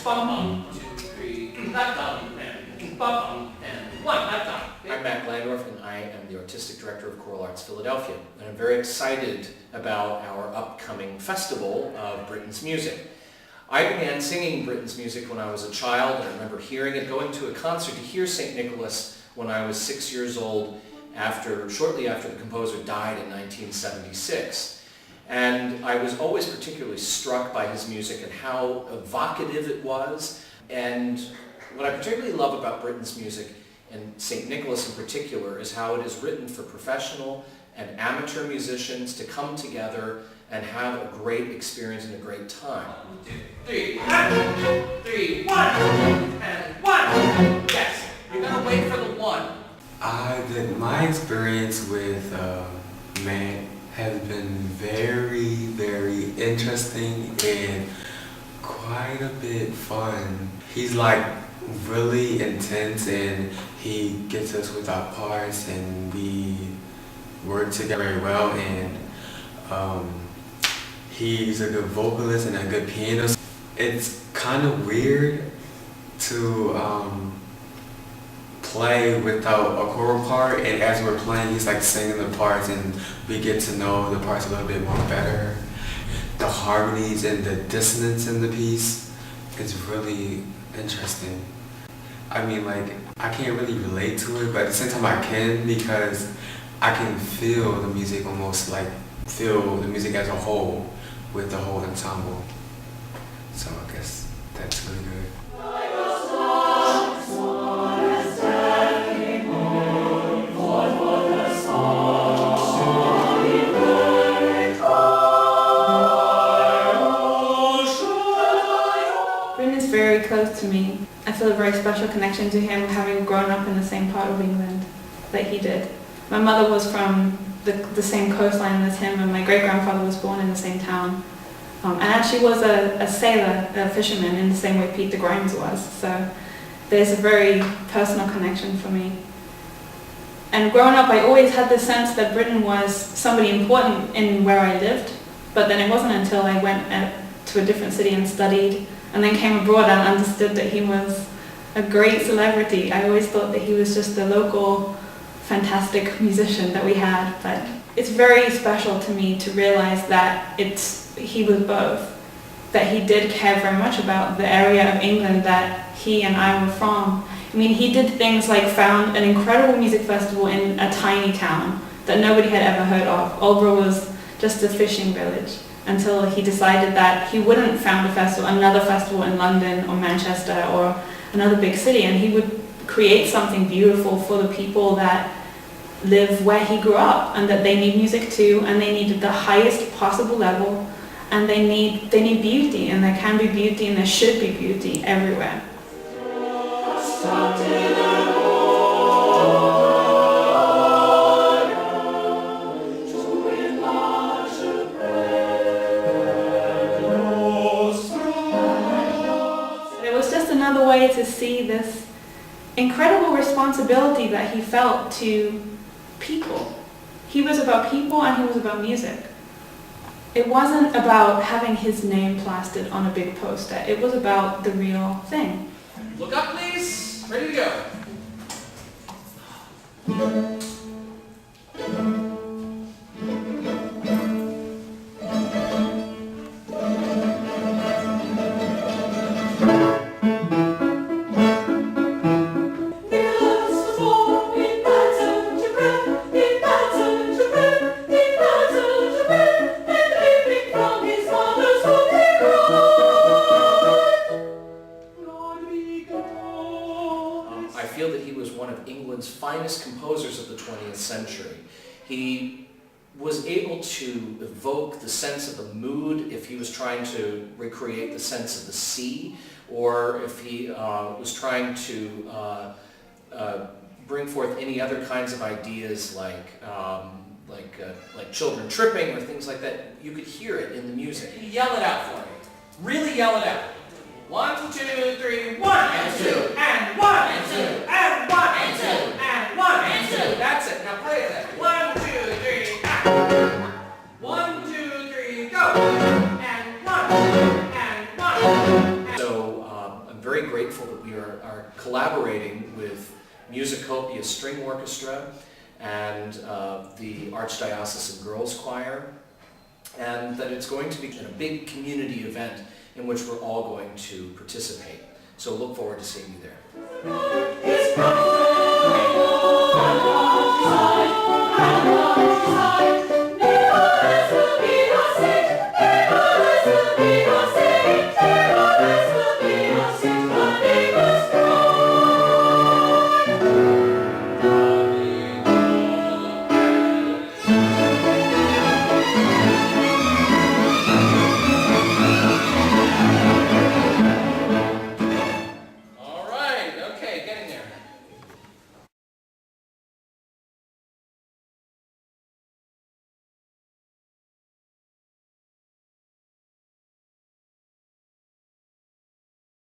Bum, 2, 3, that dum, and bum, and 1, that dum. I'm Matt Glandorf, and I am the Artistic Director of Choral Arts Philadelphia. And I'm very excited about our upcoming festival of Britten's music. I began singing Britten's music when I was a child, and I remember hearing it, going to a concert to hear Saint Nicolas when I was 6 years old, shortly after the composer died in 1976. And I was always particularly struck by his music and how evocative it was. And what I particularly love about Britten's music, and Saint Nicolas in particular, is how it is written for professional and amateur musicians to come together and have a great experience and a great time. 1, 2, 3, 1, 3, 1, and 1. Yes, you're gonna wait for the 1. My experience with Matt has been very, very interesting and quite a bit fun. He's like really intense, and he gets us with our parts, and we work together very well, and he's a good vocalist and a good pianist. It's kind of weird to play without a choral part, and as we're playing he's like singing the parts, and we get to know the parts a little bit more better. The harmonies and the dissonance in the piece is really interesting. I mean, like, I can't really relate to it, but at the same time I can, because I can feel the music, almost like feel the music as a whole with the whole ensemble. So I guess that's really good. Very close to me. I feel a very special connection to him, having grown up in the same part of England that he did. My mother was from the same coastline as him, and my great-grandfather was born in the same town. And actually was a sailor, a fisherman, in the same way Peter Grimes was. So there's a very personal connection for me. And growing up, I always had the sense that Britten was somebody important in where I lived, but then it wasn't until I went to a different city and studied, and then came abroad and understood that he was a great celebrity. I always thought that he was just a local, fantastic musician that we had, but it's very special to me to realize that he was both. That he did care very much about the area of England that he and I were from. I mean, he did things like found an incredible music festival in a tiny town that nobody had ever heard of. Aldborough was just a fishing village, until he decided that he wouldn't found another festival in London or Manchester or another big city, and he would create something beautiful for the people that live where he grew up, and that they need music too, and they need the highest possible level, and they need beauty, and there can be beauty and there should be beauty everywhere. Another way to see this incredible responsibility that he felt to people. He was about people and he was about music. It wasn't about having his name plastered on a big poster. It was about the real thing. Look up, please. Ready to go. I feel that he was one of England's finest composers of the 20th century. He was able to evoke the sense of the mood if he was trying to recreate the sense of the sea, or if he was trying to bring forth any other kinds of ideas like children tripping or things like that. You could hear it in the music. Yell it out for me. Really yell it out. 1, 2, 3, 1 and 2 and 1 and 2 and 1 and 2 and 1 and 2. That's it. Now play it. 1, 2, 3, ah. 1, 2, 3, go. And 1 and 1. So collaborating with Musicopia String Orchestra and the Archdiocesan Girls Choir, and that it's going to be a big community event in which we're all going to participate. So look forward to seeing you there.